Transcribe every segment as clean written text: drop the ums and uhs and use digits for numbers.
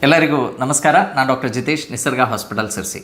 ಎಲ್ಲರಿಗೂ ನಮಸ್ಕಾರ. ನಾನು ಡಾಕ್ಟರ್ ಜಿತೇಶ್, ನಿಸರ್ಗ ಹಾಸ್ಪಿಟಲ್ ಸಿರ್ಸಿ.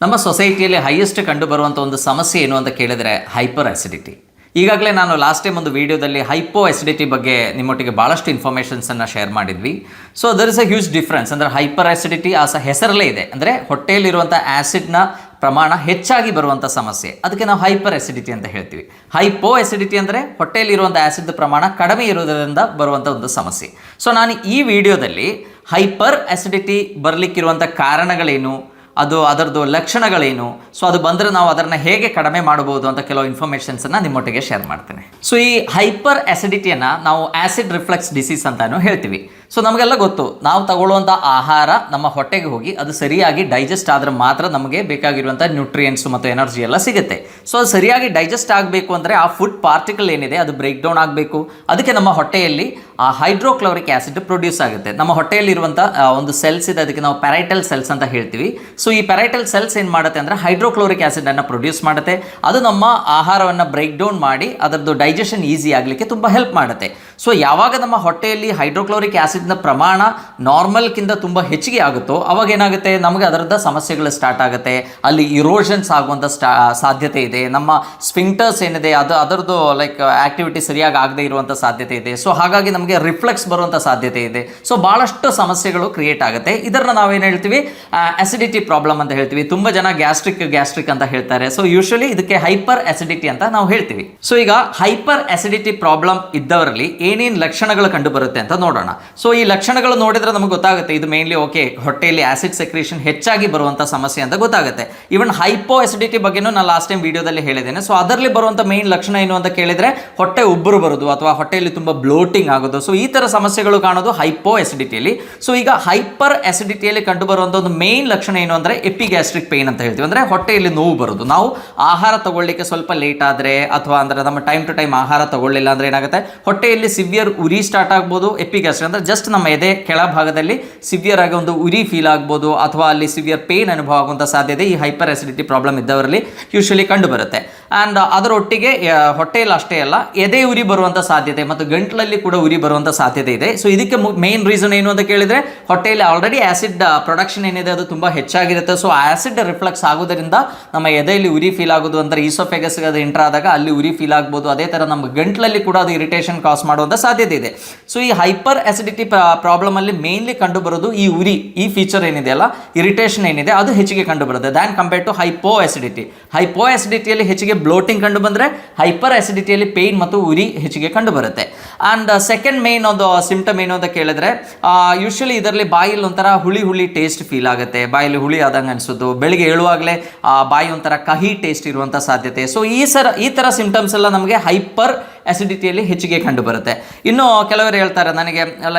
ನಮ್ಮ ಸೊಸೈಟಿಯಲ್ಲಿ ಹೈಯೆಸ್ಟ್ ಕಂಡುಬರುವಂಥ ಒಂದು ಸಮಸ್ಯೆ ಏನು ಅಂತ ಕೇಳಿದರೆ ಹೈಪರ್ ಆ್ಯಸಿಡಿಟಿ. ಈಗಾಗಲೇ ನಾನು ಲಾಸ್ಟ್ ಟೈಮ್ ಒಂದು ವೀಡಿಯೋದಲ್ಲಿ ಹೈಪೋ ಆ್ಯಸಿಡಿಟಿ ಬಗ್ಗೆ ನಿಮ್ಮೊಟ್ಟಿಗೆ ಭಾಳಷ್ಟು ಇನ್ಫಾರ್ಮೇಷನ್ಸನ್ನು ಶೇರ್ ಮಾಡಿದ್ವಿ. So there is a huge difference. ಅಂದರೆ ಹೈಪರ್ ಆ್ಯಸಿಡಿಟಿ ಹೆಸರಲ್ಲೇ ಇದೆ, ಅಂದರೆ ಹೊಟ್ಟೆಯಲ್ಲಿರುವಂಥ ಆ್ಯಸಿಡ್ನ ಪ್ರಮಾಣ ಹೆಚ್ಚಾಗಿ ಬರುವಂಥ ಸಮಸ್ಯೆ, ಅದಕ್ಕೆ ನಾವು ಹೈಪರ್ ಆ್ಯಸಿಡಿಟಿ ಅಂತ ಹೇಳ್ತೀವಿ. ಹೈಪೋ ಆ್ಯಸಿಡಿಟಿ ಅಂದರೆ ಹೊಟ್ಟೆಯಲ್ಲಿರುವಂಥ ಆ್ಯಸಿಡ್ ಪ್ರಮಾಣ ಕಡಿಮೆ ಇರುವುದರಿಂದ ಬರುವಂಥ ಒಂದು ಸಮಸ್ಯೆ. ಸೊ ನಾನು ಈ ವಿಡಿಯೋದಲ್ಲಿ ಹೈಪರ್ ಆ್ಯಸಿಡಿಟಿ ಬರಲಿಕ್ಕಿರುವಂಥ ಕಾರಣಗಳೇನು, ಅದರದ್ದು ಲಕ್ಷಣಗಳೇನು, ಸೊ ಅದು ಬಂದರೆ ನಾವು ಅದನ್ನು ಹೇಗೆ ಕಡಿಮೆ ಮಾಡಬಹುದು ಅಂತ ಕೆಲವು ಇನ್ಫಾರ್ಮೇಷನ್ಸನ್ನು ನಿಮ್ಮೊಟ್ಟಿಗೆ ಶೇರ್ ಮಾಡ್ತೇನೆ. ಸೊ ಈ ಹೈಪರ್ ಆ್ಯಸಿಡಿಟಿಯನ್ನು ನಾವು ಆ್ಯಸಿಡ್ ರಿಫ್ಲೆಕ್ಸ್ ಡಿಸೀಸ್ ಅಂತಾನು ಹೇಳ್ತೀವಿ. ಸೊ ನಮಗೆಲ್ಲ ಗೊತ್ತು, ನಾವು ತಗೊಳ್ಳುವಂಥ ಆಹಾರ ನಮ್ಮ ಹೊಟ್ಟೆಗೆ ಹೋಗಿ ಅದು ಸರಿಯಾಗಿ ಡೈಜೆಸ್ಟ್ ಆದರೆ ಮಾತ್ರ ನಮಗೆ ಬೇಕಾಗಿರುವಂಥ ನ್ಯೂಟ್ರಿಯೆಂಟ್ಸು ಮತ್ತು ಎನರ್ಜಿ ಎಲ್ಲ ಸಿಗುತ್ತೆ. ಸೊ ಅದು ಸರಿಯಾಗಿ ಡೈಜೆಸ್ಟ್ ಆಗಬೇಕು ಅಂದರೆ ಆ ಫುಡ್ ಪಾರ್ಟಿಕಲ್ ಏನಿದೆ ಅದು ಬ್ರೇಕ್ ಡೌನ್ ಆಗಬೇಕು. ಅದಕ್ಕೆ ನಮ್ಮ ಹೊಟ್ಟೆಯಲ್ಲಿ ಆ ಹೈಡ್ರೋಕ್ಲೋರಿಕ್ ಆ್ಯಸಿಡ್ ಪ್ರೊಡ್ಯೂಸ್ ಆಗುತ್ತೆ. ನಮ್ಮ ಹೊಟ್ಟೆಯಲ್ಲಿರುವಂಥ ಒಂದು ಸೆಲ್ಸ್ ಇದೆ, ಅದಕ್ಕೆ ನಾವು ಪ್ಯಾರೈಟಲ್ ಸೆಲ್ಸ್ ಅಂತ ಹೇಳ್ತೀವಿ. ಸೊ ಈ ಪ್ಯಾರೈಟಲ್ ಸೆಲ್ಸ್ ಏನು ಮಾಡುತ್ತೆ ಅಂದರೆ ಹೈಡ್ರೋಕ್ಲೋರಿಕ್ ಆ್ಯಸಿಡನ್ನು ಪ್ರೊಡ್ಯೂಸ್ ಮಾಡುತ್ತೆ. ಅದು ನಮ್ಮ ಆಹಾರವನ್ನು ಬ್ರೇಕ್ ಡೌನ್ ಮಾಡಿ ಅದರದ್ದು ಡೈಜೆಷನ್ ಈಸಿ ಆಗಲಿಕ್ಕೆ ತುಂಬ ಹೆಲ್ಪ್ ಮಾಡುತ್ತೆ. ಸೊ ಯಾವಾಗ ನಮ್ಮ ಹೊಟ್ಟೆಯಲ್ಲಿ ಹೈಡ್ರೋಕ್ಲೋರಿಕ್ ಆ್ಯಸಿಡ್ನ ಪ್ರಮಾಣ ನಾರ್ಮಲ್ಗಿಂತ ತುಂಬ ಹೆಚ್ಚಿಗೆ ಆಗುತ್ತೋ ಅವಾಗ ಏನಾಗುತ್ತೆ, ನಮಗೆ ಅದರದ್ದು ಸಮಸ್ಯೆಗಳು ಸ್ಟಾರ್ಟ್ ಆಗುತ್ತೆ. ಅಲ್ಲಿ ಇರೋಷನ್ಸ್ ಆಗುವಂಥ ಸಾಧ್ಯತೆ ಇದೆ. ನಮ್ಮ ಸ್ಫಿಂಕ್ಟರ್ಸ್ ಏನಿದೆ ಅದರದ್ದು ಆ್ಯಕ್ಟಿವಿಟಿ ಸರಿಯಾಗಿ ಆಗದೆ ಇರುವಂಥ ಸಾಧ್ಯತೆ ಇದೆ. ಸೊ ಹಾಗಾಗಿ ನಮಗೆ ರಿಫ್ಲೆಕ್ಸ್ ಬರುವಂಥ ಸಾಧ್ಯತೆ ಇದೆ. ಸೊ ಭಾಳಷ್ಟು ಸಮಸ್ಯೆಗಳು ಕ್ರಿಯೇಟ್ ಆಗುತ್ತೆ. ಇದನ್ನು ನಾವೇನು ಹೇಳ್ತೀವಿ, ಆ್ಯಸಿಡಿಟಿ ಪ್ರಾಬ್ಲಮ್ ಅಂತ ಹೇಳ್ತೀವಿ. ತುಂಬ ಜನ ಗ್ಯಾಸ್ಟ್ರಿಕ್ ಅಂತ ಹೇಳ್ತಾರೆ. ಸೊ ಯೂಶಲಿ ಇದಕ್ಕೆ ಹೈಪರ್ ಆ್ಯಸಿಡಿಟಿ ಅಂತ ನಾವು ಹೇಳ್ತೀವಿ. ಸೊ ಈಗ ಹೈಪರ್ ಆ್ಯಸಿಡಿಟಿ ಪ್ರಾಬ್ಲಮ್ ಇದ್ದವರಲ್ಲಿ ಏನೇನು ಲಕ್ಷಣಗಳು ಕಂಡು ಬರುತ್ತೆ ಅಂತ ನೋಡೋಣ. ಸೊ ಈ ಲಕ್ಷಣಗಳು ನೋಡಿದ್ರೆ ನಮಗೆ ಗೊತ್ತಾಗುತ್ತೆ ಇದು ಮೇನ್ಲಿ ಹೊಟ್ಟೆಯಲ್ಲಿ ಆಸಿಡ್ ಸೆಕ್ರೇಷನ್ ಹೆಚ್ಚಾಗಿ ಬರುವಂಥ ಸಮಸ್ಯೆ ಅಂತ ಗೊತ್ತಾಗುತ್ತೆ. ಈವನ್ ಹೈಪೋ ಆ್ಯಸಿಡಿಟಿ ಬಗ್ಗೆನೂ ನಾನು ಲಾಸ್ಟ್ ಟೈಮ್ ವಿಡಿಯೋದಲ್ಲಿ ಹೇಳಿದ್ದೇನೆ. ಸೊ ಅದರಲ್ಲಿ ಬರುವಂಥ ಮೇನ್ ಲಕ್ಷಣ ಏನು ಅಂತ ಕೇಳಿದರೆ ಹೊಟ್ಟೆ ಉಬ್ಬರು ಬರೋದು ಅಥವಾ ಹೊಟ್ಟೆಯಲ್ಲಿ ತುಂಬ ಬ್ಲೋಟಿಂಗ್ ಆಗೋದು. ಸೊ ಈ ಥರ ಸಮಸ್ಯೆಗಳು ಕಾಣೋದು ಹೈಪೋ ಆ್ಯಸಿಡಿಟಿಯಲ್ಲಿ. ಸೊ ಈಗ ಹೈಪರ್ ಆ್ಯಸಿಡಿಟಿಯಲ್ಲಿ ಕಂಡು ಬರುವಂಥ ಒಂದು ಮೇನ್ ಲಕ್ಷಣ ಏನು ಅಂದರೆ ಎಪಿಗ್ಯಾಸ್ಟ್ರಿಕ್ ಪೇನ್ ಅಂತ ಹೇಳ್ತೀವಿ. ಅಂದರೆ ಹೊಟ್ಟೆಯಲ್ಲಿ ನೋವು ಬರೋದು. ನಾವು ಆಹಾರ ತಗೊಳ್ಳಿಕ್ಕೆ ಸ್ವಲ್ಪ ಲೇಟ್ ಆದರೆ ಅಥವಾ ಅಂದರೆ ನಮ್ಮ ಟೈಮ್ ಟು ಟೈಮ್ ಆಹಾರ ತಗೊಳ್ಳಿಲ್ಲ ಅಂದರೆ ಏನಾಗುತ್ತೆ, ಹೊಟ್ಟೆಯಲ್ಲಿ ಸಿವಿಯರ್ ಉರಿ ಸ್ಟಾರ್ಟ್ ಆಗ್ಬೋದು. ಎಪಿಗ್ಯಾಸ್ಟ್ರಿಕ್ ಅಂದರೆ ಜಸ್ಟ್ ನಮ್ಮ ಎದೆ ಕೆಳಭಾಗದಲ್ಲಿ ಸಿವಿಯರ್ ಆಗಿ ಒಂದು ಉರಿ ಫೀಲ್ ಆಗ್ಬೋದು ಅಥವಾ ಅಲ್ಲಿ ಸಿವಿಯರ್ ಪೇನ್ ಅನುಭವ ಆಗುವಂಥ ಸಾಧ್ಯತೆ ಈ ಹೈಪರ್ ಆ್ಯಸಿಡಿಟಿ ಪ್ರಾಬ್ಲಮ್ ಇದ್ದವರಲ್ಲಿ ಯೂಶಲಿ ಕಂಡು ಬರುತ್ತೆ. ಆ್ಯಂಡ್ ಅದರೊಟ್ಟಿಗೆ ಹೊಟ್ಟೆಯಲ್ಲಿ ಅಷ್ಟೇ ಅಲ್ಲ, ಎದೆ ಉರಿ ಬರುವಂಥ ಸಾಧ್ಯತೆ ಮತ್ತು ಗಂಟಲಲ್ಲಿ ಕೂಡ ಉರಿ ಬರುವಂಥ ಸಾಧ್ಯತೆ ಇದೆ. ಸೊ ಇದಕ್ಕೆ ಮೇನ್ ರೀಸನ್ ಏನು ಅಂತ ಕೇಳಿದರೆ ಹೊಟ್ಟೆಯಲ್ಲಿ ಆಲ್ರೆಡಿ ಆ್ಯಸಿಡ್ ಪ್ರೊಡಕ್ಷನ್ ಏನಿದೆ ಅದು ತುಂಬ ಹೆಚ್ಚಾಗಿರುತ್ತೆ. ಸೊ ಆ್ಯಸಿಡ್ ರಿಫ್ಲೆಕ್ಸ್ ಆಗೋದರಿಂದ ನಮ್ಮ ಎದೆಯಲ್ಲಿ ಉರಿ ಫೀಲ್ ಆಗೋದು, ಅಂದರೆ ಈಸೋಫೆಗಸ್ಗೆ ಅದು ಎಂಟರ್ ಆದಾಗ ಅಲ್ಲಿ ಉರಿ ಫೀಲ್ ಆಗ್ಬೋದು. ಅದೇ ಥರ ನಮ್ಮ ಗಂಟಲಲ್ಲಿ ಕೂಡ ಅದು ಇರಿಟೇಷನ್ ಕಾಸ್ ಮಾಡುವಂಥ ಸಾಧ್ಯತೆ ಇದೆ. ಸೊ ಈ ಹೈಪರ್ ಆ್ಯಸಿಡಿಟಿ ಪ್ರಾಬ್ಲಮಲ್ಲಿ ಮೇನ್ಲಿ ಕಂಡು ಬರೋದು ಈ ಉರಿ, ಈ ಫೀಚರ್ ಏನಿದೆ ಅಲ್ಲ, ಇರಿಟೇಷನ್ ಏನಿದೆ ಅದು ಹೆಚ್ಚಿಗೆ ಕಂಡು ಬರುತ್ತೆ than compare to hypo acidity. Hypo ಆ್ಯಸಿಡಿಟಿಯಲ್ಲಿ ಹೆಚ್ಚಿಗೆ ಬ್ಲೋಟಿಂಗ್ ಕಂಡು ಬಂದರೆ ಹೈಪರ್ ಆ್ಯಸಿಡಿಟಿಯಲ್ಲಿ ಪೇಯ್ನ್ ಮತ್ತು ಉರಿ ಹೆಚ್ಚಿಗೆ ಕಂಡು ಬರುತ್ತೆ. ಆ್ಯಂಡ್ ಸೆಕೆಂಡ್ ಮೇನ್ ಒಂದು ಸಿಂಪ್ಟಮ್ ಏನು ಅಂತ ಕೇಳಿದ್ರೆ ಯೂಶಲಿ ಇದರಲ್ಲಿ ಬಾಯಲ್ಲಿ ಒಂಥರ ಹುಳಿ ಟೇಸ್ಟ್ ಫೀಲ್ ಆಗುತ್ತೆ. ಬಾಯಲ್ಲಿ ಹುಳಿ ಆದಂಗೆ ಅನಿಸೋದು, ಬೆಳಿಗ್ಗೆ ಹೇಳುವಾಗಲೇ ಬಾಯಿ ಒಂಥರ ಕಹಿ ಟೇಸ್ಟ್ ಇರುವಂಥ ಸಾಧ್ಯತೆ. ಸೊ ಈ ಥರ ಸಿಂಪ್ಟಮ್ಸ್ ಎಲ್ಲ ನಮಗೆ ಹೈಪರ್ ಆ್ಯಸಿಡಿಟಿಯಲ್ಲಿ ಹೆಚ್ಚಿಗೆ ಕಂಡು ಬರುತ್ತೆ. ಇನ್ನು ಕೆಲವರು ಹೇಳ್ತಾರೆ ನನಗೆ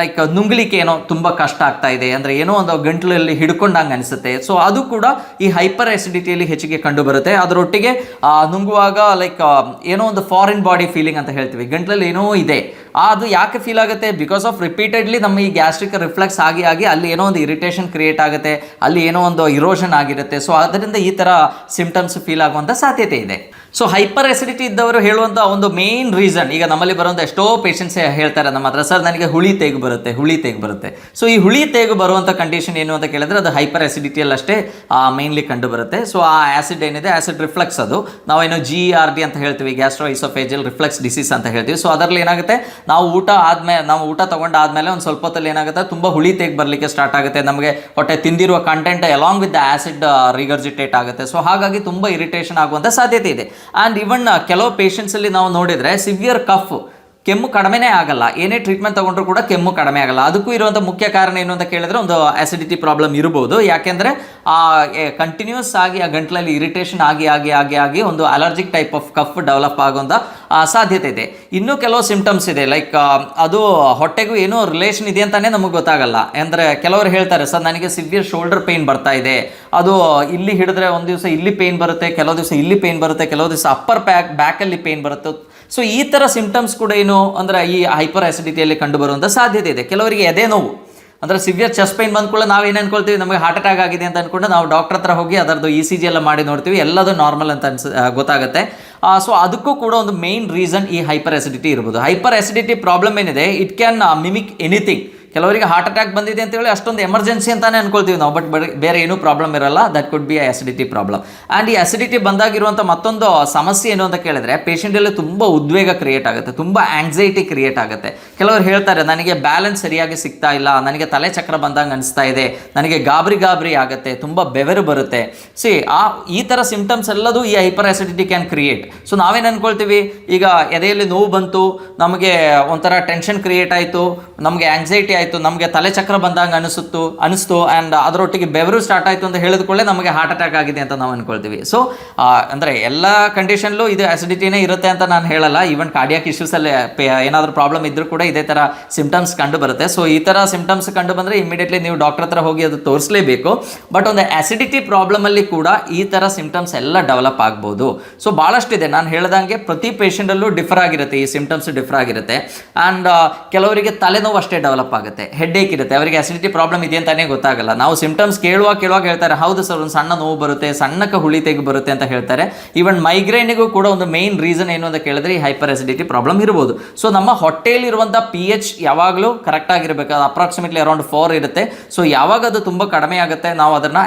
ನುಂಗ್ಲಿಕ್ಕೆ ಏನೋ ತುಂಬ ಕಷ್ಟ ಆಗ್ತಾ ಇದೆ, ಅಂದರೆ ಏನೋ ಒಂದು ಗಂಟಲಲ್ಲಿ ಹಿಡ್ಕೊಂಡಂಗೆ ಅನಿಸುತ್ತೆ. ಸೊ ಅದು ಕೂಡ ಈ ಹೈಪರ್ ಆ್ಯಸಿಡಿಟಿಯಲ್ಲಿ ಹೆಚ್ಚಿಗೆ ಕಂಡು ಬರುತ್ತೆ. ಅದರೊಟ್ಟಿಗೆ ನುಂಗುವಾಗ ಏನೋ ಒಂದು ಫಾರಿನ್ ಬಾಡಿ ಫೀಲಿಂಗ್ ಅಂತ ಹೇಳ್ತೀವಿ, ಗಂಟಲಲ್ಲಿ ಏನೋ ಇದೆ. ಅದು ಯಾಕೆ ಫೀಲ್ ಆಗುತ್ತೆ, ಬಿಕಾಸ್ ಆಫ್ ರಿಪೀಟೆಡ್ಲಿ ನಮ್ಮ ಈ ಗ್ಯಾಸ್ಟ್ರಿಕ್ ರಿಫ್ಲೆಕ್ಸ್ ಆಗಿ ಅಲ್ಲಿ ಏನೋ ಒಂದು ಇರಿಟೇಷನ್ ಕ್ರಿಯೇಟ್ ಆಗುತ್ತೆ, ಅಲ್ಲಿ ಏನೋ ಒಂದು ಇರೋಷನ್ ಆಗಿರುತ್ತೆ. ಸೊ ಅದರಿಂದ ಈ ಥರ ಸಿಂಪ್ಟಮ್ಸ್ ಫೀಲ್ ಆಗುವಂಥ ಸಾಧ್ಯತೆ ಇದೆ. ಸೊ ಹೈಪರ್ ಆ್ಯಸಿಡಿಟಿ ಇದ್ದವರು ಹೇಳುವಂಥ ಒಂದು ಮೇನ್ ರೀಸನ್, ಈಗ ನಮ್ಮಲ್ಲಿ ಬರುವಂಥ ಎಷ್ಟೋ ಪೇಷಂಟ್ಸ್ ಹೇಳ್ತಾರೆ ನಮ್ಮ ಹತ್ರ, ಸರ್ ನನಗೆ ಹುಳಿ ತೇಗು ಬರುತ್ತೆ. ಸೊ ಈ ಹುಳಿ ತೇಗು ಬರುವಂಥ ಕಂಡೀಷನ್ ಏನು ಅಂತ ಕೇಳಿದ್ರೆ ಅದು ಹೈಪರ್ ಆ್ಯಸಿಡಿಟಿಯಲ್ಲಿ ಅಷ್ಟೇ ಮೇನ್ಲಿ ಕಂಡು ಬರುತ್ತೆ. ಸೊ ಆ ಆ್ಯಸಿಡ್ ಏನಿದೆ ಆ್ಯಸಿಡ್ ರಿಫ್ಲೆಕ್ಸ್, ಅದು ನಾವೇನೋ GERD ಅಂತ ಹೇಳ್ತೀವಿ, ಗ್ಯಾಸ್ಟ್ರೋ ಈಸೋಫೇಜಿಯಲ್ ರಿಫ್ಲೆಕ್ಸ್ ಡಿಸೀಸ್ ಅಂತ ಹೇಳ್ತೀವಿ. ಸೊ ಅದರಲ್ಲಿ ಏನಾಗುತ್ತೆ, ನಾವು ಊಟ ತಗೊಂಡಾದ್ಮೇಲೆ ಒಂದು ಸ್ವಲ್ಪ ಹೊತ್ತಲ್ಲಿ ಏನಾಗುತ್ತೆ ತುಂಬ ಹುಳಿ ತೇಗು ಬರಲಿಕ್ಕೆ ಸ್ಟಾರ್ಟ್ ಆಗುತ್ತೆ. ನಮಗೆ ಹೊಟ್ಟೆ ತಿಂದಿರುವ content along with the acid regurgitate ಆಗುತ್ತೆ. ಸೊ ಹಾಗಾಗಿ ತುಂಬ ಇರಿಟೇಷನ್ ಆಗುವಂಥ ಸಾಧ್ಯತೆ ಇದೆ. ಆ್ಯಂಡ್ ಇವನ್ ಕೆಲವು ಪೇಷಂಟ್ಸಲ್ಲಿ ನಾವು ನೋಡಿದರೆ ಸಿವಿಯರ್ ಕಫ್, ಕೆಮ್ಮು ಕಡಿಮೆನೇ ಆಗಲ್ಲ, ಏನೇ ಟ್ರೀಟ್ಮೆಂಟ್ ತೊಗೊಂಡ್ರು ಕೂಡ ಕೆಮ್ಮು ಕಡಿಮೆ ಆಗಲ್ಲ. ಅದಕ್ಕೂ ಇರುವಂಥ ಮುಖ್ಯ ಕಾರಣ ಏನು ಅಂತ ಕೇಳಿದ್ರೆ ಒಂದು ಆ್ಯಸಿಡಿಟಿ ಪ್ರಾಬ್ಲಮ್ ಇರ್ಬೋದು. ಯಾಕೆಂದರೆ ಕಂಟಿನ್ಯೂಸ್ ಆಗಿ ಆ ಗಂಟಲಲ್ಲಿ ಇರಿಟೇಷನ್ ಆಗಿ ಒಂದು allergic type of cough develop ಆಗುವಂಥ ಸಾಧ್ಯತೆ ಇದೆ. ಇನ್ನೂ ಕೆಲವು ಸಿಂಪ್ಟಮ್ಸ್ ಇದೆ, ಅದು ಹೊಟ್ಟೆಗೂ ಏನೋ ರಿಲೇಷನ್ ಇದೆ ಅಂತಲೇ ನಮಗೆ ಗೊತ್ತಾಗಲ್ಲ. ಅಂದರೆ ಕೆಲವರು ಹೇಳ್ತಾರೆ, ಸರ್ ನನಗೆ ಸಿವಿಯರ್ ಶೋಲ್ಡರ್ ಪೇಯ್ನ್ ಬರ್ತಾ ಇದೆ, ಅದು ಇಲ್ಲಿ ಹಿಡಿದ್ರೆ ಒಂದು ದಿವಸ ಇಲ್ಲಿ ಪೇಯ್ನ್ ಬರುತ್ತೆ, ಕೆಲವು ದಿವಸ ಇಲ್ಲಿ ಪೇಯ್ನ್ ಬರುತ್ತೆ, ಕೆಲವು ದಿವಸ ಅಪ್ಪರ್ ಬ್ಯಾಕಲ್ಲಿ ಪೇಯ್ನ್ ಬರುತ್ತೆ. ಸೊ ಈ ಥರ ಸಿಂಪ್ಟಮ್ಸ್ ಕೂಡ ಏನು ಅಂದರೆ ಈ ಹೈಪರ್ ಆ್ಯಸಿಡಿಟಿಯಲ್ಲಿ ಕಂಡು ಬರುವಂಥ ಸಾಧ್ಯತೆ ಇದೆ. ಕೆಲವರಿಗೆ ಎದೆ ನೋವು, ಅಂದರೆ ಸಿವಿಯರ್ ಚೆಸ್ಟ್ ಪೈನ್ ಬಂದ ಕೂಡ ನಾವು ಏನು ಅನ್ಕೊಳ್ತೀವಿ, ನಮಗೆ ಹಾರ್ಟ್ ಅಟ್ಯಾಕ್ ಆಗಿದೆ ಅಂತ ಅಂದ್ಕೊಂಡು ನಾವು ಡಾಕ್ಟರ್ ಹತ್ರ ಹೋಗಿ ಅದರದ್ದು ECG ಎಲ್ಲ ಮಾಡಿ ನೋಡ್ತೀವಿ, ಎಲ್ಲದು ನಾರ್ಮಲ್ ಅಂತ ಗೊತ್ತಾಗುತ್ತೆ. ಸೊ ಅದಕ್ಕೂ ಕೂಡ ಒಂದು ಮೇನ್ ರೀಸನ್ ಈ ಹೈಪರ್ ಆ್ಯಸಿಡಿಟಿ ಇರ್ಬೋದು. ಹೈಪರ್ ಆ್ಯಸಿಡಿಟಿ ಪ್ರಾಬ್ಲಮ್ ಏನಿದೆ, ಇಟ್ ಕ್ಯಾನ್ ಮಿಮಿಕ್ ಎನಿಥಿಂಗ್. ಕೆಲವರಿಗೆ ಹಾರ್ಟ್ ಅಟ್ಯಾಕ್ ಬಂದಿದೆ ಅಂತೇಳಿ ಅಷ್ಟೊಂದು ಎಮರ್ಜೆನ್ಸಿ ಅಂತಾನೆ ಅನ್ಕೊಳ್ತೀವಿ ನಾವು, ಬಟ್ ಬೇರೆ ಏನೂ ಪ್ರಾಬ್ಲಮ್ ಇರಲ್ಲ. That could be acidity problem. And ಈ ಅಸಿಡಿಟಿ ಬಂದಾಗಿರುವಂಥ ಮತ್ತೊಂದು ಸಮಸ್ಯೆ ಏನು ಅಂತ ಕೇಳಿದ್ರೆ, ಪೇಷಂಟಲ್ಲಿ ತುಂಬ ಉದ್ವೇಗ ಕ್ರಿಯೇಟ್ ಆಗುತ್ತೆ, ತುಂಬ ಆಂಗ್ಸೈಟಿ ಕ್ರಿಯೇಟ್ ಆಗುತ್ತೆ. ಕೆಲವರು ಹೇಳ್ತಾರೆ, ನನಗೆ ಬ್ಯಾಲೆನ್ಸ್ ಸರಿಯಾಗಿ ಸಿಗ್ತಾ ಇಲ್ಲ, ನನಗೆ ತಲೆ ಚಕ್ರ ಬಂದಂಗೆ ಅನಿಸ್ತಾ ಇದೆ, ನನಗೆ ಗಾಬರಿ ಆಗುತ್ತೆ, ತುಂಬ ಬೆವರು ಬರುತ್ತೆ. ಈ ಥರ ಸಿಂಪ್ಟಮ್ಸ್ ಎಲ್ಲದೂ ಈ hyper acidity can create. So ನಾವೇನು ಅನ್ಕೊಳ್ತೀವಿ, ಈಗ ಎದೆಯಲ್ಲಿ ನೋವು ಬಂತು, ನಮಗೆ ಒಂಥರ ಟೆನ್ಷನ್ ಕ್ರಿಯೇಟ್ ಆಯಿತು, ನಮಗೆ ಆಂಗ್ಸೈಟಿ ಆಯಿತು, ನಮಗೆ ತಲೆ ಚಕ್ರ ಬಂದಂಗೆ ಅನಿಸ್ತು ಆ್ಯಂಡ್ ಅದರೊಟ್ಟಿಗೆ ಬೆವರು ಸ್ಟಾರ್ಟ್ ಆಯಿತು ಅಂತ ಹೇಳಿದ್ಕೊಳ್ಳೆ ನಮಗೆ ಹಾರ್ಟ್ ಅಟ್ಯಾಕ್ ಆಗಿದೆ ಅಂತ ನಾವು ಅನ್ಕೊಳ್ತೀವಿ. ಸೊ ಅಂದರೆ ಎಲ್ಲ ಕಂಡೀಷನ್ಲೂ ಇದು ಆಸಿಡಿಟಿನೇ ಇರುತ್ತೆ ಅಂತ ನಾನು ಹೇಳಲ್ಲ. ಈವನ್ ಕಾರ್ಡಿಯಾಕ್ ಇಶ್ಯೂಸಲ್ಲಿ ಏನಾದರೂ ಪ್ರಾಬ್ಲಮ್ ಇದ್ದರೂ ಕೂಡ ಇದೇ ಥರ ಸಿಂಪ್ಟಮ್ಸ್ ಕಂಡು ಬರುತ್ತೆ. ಸೊ ಈ ಥರ ಸಿಂಪ್ಟಮ್ಸ್ ಕಂಡು ಬಂದರೆ ಇಮಿಡಿಯೇಟ್ಲಿ ನೀವು ಡಾಕ್ಟರ್ ಹತ್ರ ಹೋಗಿ ಅದು ತೋರಿಸಲೇಬೇಕು. ಬಟ್ ಒಂದು ಆಸಿಡಿಟಿ ಪ್ರಾಬ್ಲಮಲ್ಲಿ ಕೂಡ ಈ ಥರ ಸಿಂಪ್ಟಮ್ಸ್ ಎಲ್ಲ ಡೆವಲಪ್ ಆಗ್ಬೋದು. ಸೊ ಭಾಳಷ್ಟಿದೆ, ನಾನು ಹೇಳ್ದಂಗೆ ಪ್ರತಿ ಪೇಷಂಟಲ್ಲೂ ಡಿಫರ್ ಆಗಿರುತ್ತೆ, ಈ ಸಿಂಪ್ಟಮ್ಸ್ ಡಿಫರ್ ಆಗಿರುತ್ತೆ. ಆ್ಯಂಡ್ ಕೆಲವರಿಗೆ ತಲೆನೋವು ಅಷ್ಟೇ ಡೆವಲಪ್ ಆಗುತ್ತೆ, ಹೆಡ್ಏಕ್ ಇರುತ್ತೆ, ಅವರಿಗೆ ಆಸಿಡಿಟಿ ಪ್ರಾಬ್ಲಮ್ ಇದೆ ಅಂತಾನೆ ಗೊತ್ತಾಗಲ್ಲ. ನಾವು ಸಿಂಪ್ಟಮ್ಸ್ ಕೇಳುವಾಗ ಹೇಳ್ತಾರೆ, ಹೌದು ಸರ್ ಒಂದು ಸಣ್ಣ ನೋವು ಬರುತ್ತೆ, ಸಣ್ಣಕ್ಕೆ ಹುಳಿ ತೆಗೆ ಬರುತ್ತೆ ಅಂತ ಹೇಳ್ತಾರೆ. ಈವನ್ ಮೈಗ್ರೇನಿಗೂ ಕೂಡ ಒಂದು ಮೇನ್ ರೀಸನ್ ಏನು ಅಂತ ಕೇಳಿದ್ರೆ ಈ ಹೈಪರ್ ಆಸಿಡಿಟಿ ಪ್ರಾಬ್ಲಮ್ ಇರ್ಬೋದು. ಸೊ ನಮ್ಮ ಹೊಟ್ಟೆಯಲ್ಲಿರುವಂಥ pH ಯಾವಾಗಲೂ ಕರೆಕ್ಟ್ ಆಗಿರಬೇಕು, ಅದು ಅಪ್ರಾಕ್ಸಿಮೇಟ್ಲಿ ಅರೌಂಡ್ 4 ಇರುತ್ತೆ. ಸೊ ಯಾವಾಗ ಅದು ತುಂಬ ಕಡಿಮೆ ಆಗುತ್ತೆ ನಾವು ಅದನ್ನು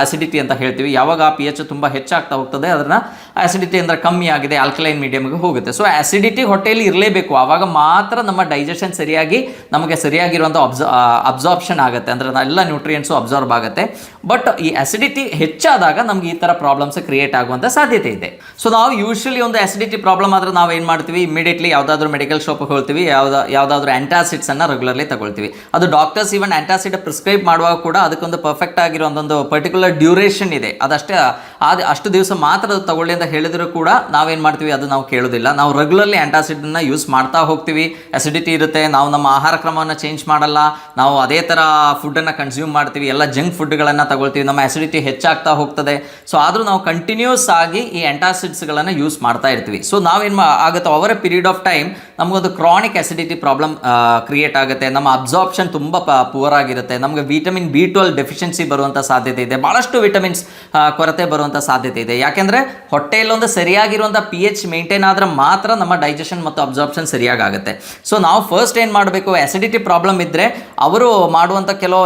ಆಸಿಡಿಟಿ ಅಂತ ಹೇಳ್ತೀವಿ. ಯಾವಾಗ ಆ pH ತುಂಬ ಹೆಚ್ಚಾಗ್ತಾ ಹೋಗ್ತದೆ ಅದನ್ನು ಆಸಿಡಿಟಿ ಅಂದರೆ ಕಮ್ಮಿ ಆಗಿದೆ, ಆಲ್ಕಲೈನ್ ಮೀಡಿಯಮ್ಗೆ ಹೋಗುತ್ತೆ. ಸೊ ಆಸಿಡಿಟಿ ಹೊಟ್ಟೆಯಲ್ಲಿ ಇರಲೇಬೇಕು, ಆವಾಗ ಮಾತ್ರ ನಮ್ಮ ಡೈಜೆಷನ್ ಸರಿಯಾಗಿ ನಮಗೆ ಸರಿಯಾಗಿರುವಂಥ ಅಬ್ಸಾರ್ಪ್ಷನ್ ಆಗುತ್ತೆ, ಅಂದರೆ ಎಲ್ಲ ನ್ಯೂಟ್ರಿಯೆಂಟ್ಸು ಅಬ್ಸಾರ್ಬ್ ಆಗುತ್ತೆ. ಬಟ್ ಈ ಆಸಿಡಿಟಿ ಹೆಚ್ಚಾದಾಗ ನಮ್ಗೆ ಈ ಥರ ಪ್ರಾಬ್ಲಮ್ಸ್ ಕ್ರಿಯೇಟ್ ಆಗುವಂಥ ಸಾಧ್ಯತೆ ಇದೆ. ಸೊ ನಾವು ಯೂಶ್ವಲಿ ಒಂದು ಆಸಿಡಿಟಿ ಪ್ರಾಬ್ಲಮ್ ಆದರೆ ನಾವು ಏನು ಮಾಡ್ತೀವಿ, ಇಮಿಡಿಯೇಟ್ಲಿ ಯಾವುದಾದ್ರೂ ಮೆಡಿಕಲ್ ಶಾಪಿಗೆ ಹೋಗ್ತೀವಿ, ಯಾವುದಾದ್ರೂ ಆ್ಯಂಟಾಸಿಡ್ಸನ್ನು ರೆಗ್ಯುಲರ್ಲಿ ತಗೊಳ್ತೀವಿ. ಅದು ಡಾಕ್ಟರ್ಸ್ ಈವನ್ ಆ್ಯಂಟಾಸಿಡ್ ಪ್ರಿಸ್ಕ್ರೈಬ್ ಮಾಡುವಾಗ ಕೂಡ ಅದಕ್ಕೊಂದು ಪರ್ಫೆಕ್ಟ್ ಆಗಿರೋ ಒಂದು ಪರ್ಟಿಕ್ಯುಲರ್ ಡ್ಯೂರೇಷನ್ ಇದೆ, ಅಷ್ಟು ದಿವಸ ಮಾತ್ರ ಅದು ತಗೊಳ್ಳಿ ಅಂತ ಹೇಳಿದರೂ ಕೂಡ ನಾವೇನು ಮಾಡ್ತೀವಿ, ಅದು ನಾವು ಕೇಳೋದಿಲ್ಲ. ನಾವು ರೆಗ್ಯುಲರ್ಲಿ ಆ್ಯಂಟಾಸಿಡನ್ನು ಯೂಸ್ ಮಾಡ್ತಾ ಹೋಗ್ತೀವಿ. ಅಸಿಡಿಟಿ ಇರುತ್ತೆ, ನಾವು ನಮ್ಮ ಆಹಾರ ಕ್ರಮವನ್ನು ಚೇಂಜ್ ಮಾಡಲ್ಲ, ನಾವು ಅದೇ ಥರ ಫುಡ್ಡನ್ನು ಕನ್ಸ್ಯೂಮ್ ಮಾಡ್ತೀವಿ, ಎಲ್ಲ ಜಂಕ್ ಫುಡ್ಗಳನ್ನು ತಗೊಳ್ತೀವಿ, ನಮ್ಮ ಆಸಿಡಿಟಿ ಹೆಚ್ಚಾಗ್ತಾ ಹೋಗ್ತದೆ. ಸೊ ಆದರೂ ನಾವು ಕಂಟಿನ್ಯೂಸ್ ಆಗಿ ಈ ಆ್ಯಂಟಾಸಿಡ್ಸ್ಗಳನ್ನು ಯೂಸ್ ಮಾಡ್ತಾ ಇರ್ತೀವಿ. ಸೊ ನಾವೇನು ಆಗುತ್ತೆ, ಅವರ ಪೀರಿಯಡ್ ಆಫ್ ಟೈಮ್ ನಮಗೊಂದು ಕ್ರಾನಿಕ್ ಆಸಿಡಿಟಿ ಪ್ರಾಬ್ಲಮ್ ಕ್ರಿಯೇಟ್ ಆಗುತ್ತೆ, ನಮ್ಮ ಅಬ್ಸಾರ್ಪ್ಷನ್ ತುಂಬ ಪುವರ್ ಆಗಿರುತ್ತೆ, ನಮಗೆ ವಿಟಮಿನ್ B12 ಡೆಫಿಷಿಯನ್ಸಿ ಬರುವಂಥ ಸಾಧ್ಯತೆ ಇದೆ, ಭಾಳಷ್ಟು ವಿಟಮಿನ್ಸ್ ಕೊರತೆ ಬರುವಂಥ ಸಾಧ್ಯತೆ ಇದೆ. ಯಾಕೆಂದರೆ ಹೊಟ್ಟೆಯಲ್ಲೊಂದು ಸರಿಯಾಗಿರುವಂಥ pH ಮೇಂಟೈನ್ ಆದರೆ ಮಾತ್ರ ನಮ್ಮ ಡೈಜೆಷನ್ ಮತ್ತು ಅಬ್ಸಾರ್ಪ್ಷನ್ ಸರಿಯಾಗುತ್ತೆ. ಸೊ ನಾವು ಫಸ್ಟ್ ಏನು ಮಾಡಬೇಕು, ಆಸಿಡಿಟಿ ಪ್ರಾಬ್ಲಮ್ ಇದ್ದರೆ ಅವರು ಮಾಡುವಂಥ ಕೆಲವು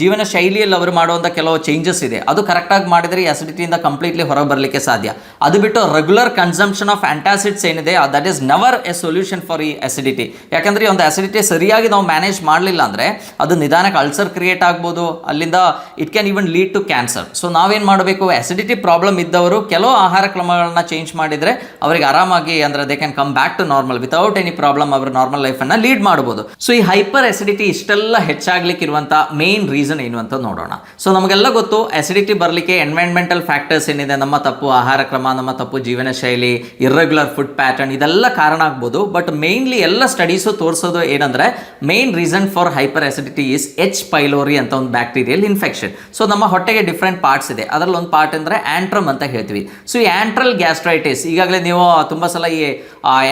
ಜೀವನ ಶೈಲಿಯಲ್ಲಿ ಅವರು ಮಾಡುವಂಥ ಕೆಲವು ಚೇಂಜಸ್ ಇದೆ, ಅದು ಕರೆಕ್ಟಾಗಿ ಮಾಡಿದರೆ ಈ ಆಸಿಡಿಟಿಯಿಂದ ಕಂಪ್ಲೀಟ್ಲಿ ಹೊರಗೆ ಬರಲಿಕ್ಕೆ ಸಾಧ್ಯ. ಅದು ಬಿಟ್ಟು ರೆಗ್ಯುಲರ್ ಕನ್ಸಂಪ್ಷನ್ ಆಫ್ ಆ್ಯಂಟಾಸಿಡ್ಸ್ ಏನಿದೆ that is never A solution for ಈ ಆಸಿಡಿಟಿ. ಯಾಕಂದರೆ ಒಂದು ಆಸಿಡಿಟಿ ಸರಿಯಾಗಿ ನಾವು ಮ್ಯಾನೇಜ್ ಮಾಡಲಿಲ್ಲ ಅಂದರೆ ಅದು ನಿಧಾನಕ್ಕೆ ಅಲ್ಸರ್ ಕ್ರಿಯೇಟ್ ಆಗ್ಬೋದು, ಅಲ್ಲಿಂದ it can even lead to cancer. So ನಾವೇನು ಮಾಡಬೇಕು, ಆಸಿಡಿಟಿ ಪ್ರಾಬ್ಲಮ್ ಇದ್ದವರು ಕೆಲವು ಆಹಾರ ಕ್ರಮಗಳನ್ನ ಚೇಂಜ್ ಮಾಡಿದರೆ ಅವರಿಗೆ ಆರಾಮಾಗಿ ಅಂದರೆ they can come back to normal without any problem, ಅವರ ನಾರ್ಮಲ್ ಲೈಫನ್ನು ಲೀಡ್ ಮಾಡ್ಬೋದು. ಸೊ ಈ ಹೈಪರ್ ಆಸಿಡಿಟಿ ಇಷ್ಟೆಲ್ಲ ಹೆಚ್ಚಾಗ್ಲಿಕ್ಕೆ ಇರುವಂಥ ಮೇನ್ ರೀಸನ್ ಏನು ಅಂತ ನೋಡೋಣ. ಸೊ ನಮಗೆಲ್ಲ ಗೊತ್ತು, ಆಸಿಡಿಟಿ ಬರಲಿಕ್ಕೆ ಎನ್ವೈರನ್ಮೆಂಟಲ್ ಫ್ಯಾಕ್ಟರ್ಸ್ ಏನಿದೆ, ನಮ್ಮ ತಪ್ಪು ಆಹಾರ ಕ್ರಮ, ನಮ್ಮ ತಪ್ಪು ಜೀವನ ಶೈಲಿ, ಇರ್ರೆಗ್ಯುಲರ್ ಫುಡ್ ಪ್ಯಾಟರ್ನ್, ಇದೆಲ್ಲ ಕಾರಣ ಆಗ್ಬೋದು. ಬಟ್ ಮೇನ್ಲಿ ಎಲ್ಲ ಸ್ಟಡೀಸು ತೋರಿಸೋದು ಏನಂದರೆ main reason for hyper acidity is H. Pylori ಅಂತ ಒಂದು ಬ್ಯಾಕ್ಟೀರಿಯಲ್ ಇನ್ಫೆಕ್ಷನ್. ಸೊ ನಮ್ಮ ಹೊಟ್ಟೆಗೆ ಡಿಫ್ರೆಂಟ್ ಪಾರ್ಟ್ಸ್ ಇದೆ, ಅದರಲ್ಲಿ ಒಂದು ಪಾರ್ಟ್ ಅಂದರೆ ಆಂಟ್ರಮ್ ಅಂತ ಹೇಳ್ತೀವಿ. ಸೊ ಈ ಆಂಟ್ರಲ್ ಗ್ಯಾಸ್ಟ್ರೈಟಿಸ್ ಈಗಾಗಲೇ ನೀವು ತುಂಬ ಸಲ ಈ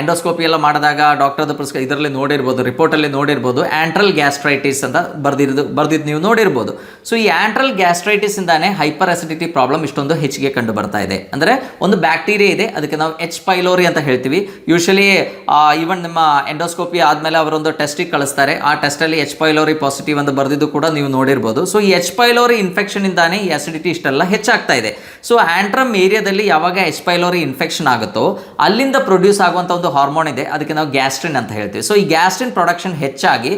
ಎಂಡೋಸ್ಕೋಪಿ ಎಲ್ಲ ಮಾಡಿದಾಗ ಡಾಕ್ಟರ್ದು ಇದರಲ್ಲಿ ನೋಡಿರ್ಬೋದು, ರಿಪೋರ್ಟಲ್ಲಿ ನೋಡಿರ್ಬೋದು, ಆಂಟ್ರಲ್ ಗ್ಯಾಸ್ಟ್ರೈಟಿಸ್ ಅಂತ ಬರ್ದಿದ್ದು ನೀವು ನೋಡಿರ್ಬೋದು. ಸೊ ಈ ಆಂಟ್ರಲ್ ಗ್ಯಾಸ್ಟ್ರೈಟಿಸ್ ಇಂದಾನೆ ಹೈಪರ್ ಆಸಿಡಿಟಿ ಪ್ರಾಬ್ಲಮ್ ಇಷ್ಟೊಂದು ಹೆಚ್ಚಿಗೆ ಕಂಡು ಬರ್ತಾ ಇದೆ. ಅಂದರೆ ಒಂದು ಬ್ಯಾಕ್ಟೀರಿಯಾ ಇದೆ, ಅದಕ್ಕೆ ನಾವು H. ಪೈಲೋರಿ ಅಂತ ಹೇಳ್ತೀವಿ. ಯೂಶಲಿ ಈವನ್ ನಿಮ್ಮ ಎಂಡೋಸ್ಕೋಪಿ ಆದಮೇಲೆ ಅವರೊಂದು ಟೆಸ್ಟಿಗೆ ಕಳಿಸ್ತಾರೆ, ಆ ಟೆಸ್ಟಲ್ಲಿ H. ಪೈಲೋರಿ ಪಾಸಿಟಿವ್ ಅಂತ ಬರೆದಿದ್ದು ಕೂಡ ನೀವು ನೋಡಿರ್ಬೋದು. ಸೊ ಈ H. ಪೈಲೋರಿ ಇನ್ಫೆಕ್ಷನ್ ಇಂದಾನೆ ಈ ಆಸಿಡಿಟಿ ಇಷ್ಟೆಲ್ಲ ಹೆಚ್ಚಾಗ್ತಾ ಇದೆ. ಸೊ ಆಂಟ್ರಮ್ ಏರಿಯಾದಲ್ಲಿ ಯಾವಾಗ H. ಪೈಲೋರಿ ಇನ್ಫೆಕ್ಷನ್ ಆಗುತ್ತೋ ಅಲ್ಲಿಂದ ಪ್ರೊಡ್ಯೂಸ್ ಆಗುವಂಥ ಒಂದು ಹಾರ್ಮೋನ್ ಇದೆ, ಅದಕ್ಕೆ ನಾವು ಗ್ಯಾಸ್ಟ್ರಿನ್ ಅಂತ ಹೇಳ್ತೀವಿ. ಸೊ ಈ ಗ್ಯಾಸ್ಟ್ರಿನ್ ಪ್ರೊಡಕ್ಷನ್ ಹೆಚ್ಚಾಗಿ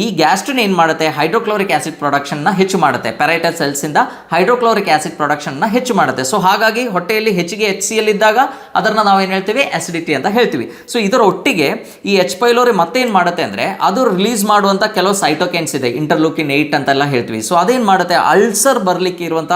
ಈ ಗ್ಯಾಸ್ಟ್ರಿನ್ ಏನು ಮಾಡುತ್ತೆ, ಹೈಡ್ರೋಕ್ಲೋರಿಕ್ ಆಸಿಡ್ ಪ್ರೊಡಕ್ಷನ್ನ ಹೆಚ್ಚು ಮಾಡುತ್ತೆ, ಪ್ಯಾರೈಟಲ್ ಸೆಲ್ಸಿಂದ ಹೈಡ್ರೋಕ್ಲೋರಿಕ್ ಆಸಿಡ್ ಪ್ರೊಡಕ್ಷನ್ನ ಹೆಚ್ಚು ಮಾಡುತ್ತೆ. ಸೊ ಹಾಗಾಗಿ ಹೊಟ್ಟೆಯಲ್ಲಿ ಹೆಚ್ಚಿಗೆ HCl ಇದ್ದಾಗ ಅದನ್ನು ನಾವೇನು ಹೇಳ್ತೀವಿ, ಆಸಿಡಿಟಿ ಅಂತ ಹೇಳ್ತೀವಿ. ಸೊ ಇದರ ಒಟ್ಟಿಗೆ ಈ H. ಪೈಲೋರಿ ಮತ್ತೇನು ಮಾಡುತ್ತೆ ಅಂದರೆ ಅದು ರಿಲೀಸ್ ಮಾಡುವಂಥ ಕೆಲವು ಸೈಟೋಕೈನ್ಸ್ ಇದೆ, ಇಂಟರ್ಲೂಕಿನ್ 8 ಅಂತೆಲ್ಲ ಹೇಳ್ತೀವಿ. ಸೊ ಅದೇನು ಮಾಡುತ್ತೆ, ಅಲ್ಸರ್ ಬರಲಿಕ್ಕೆ ಇರುವಂಥ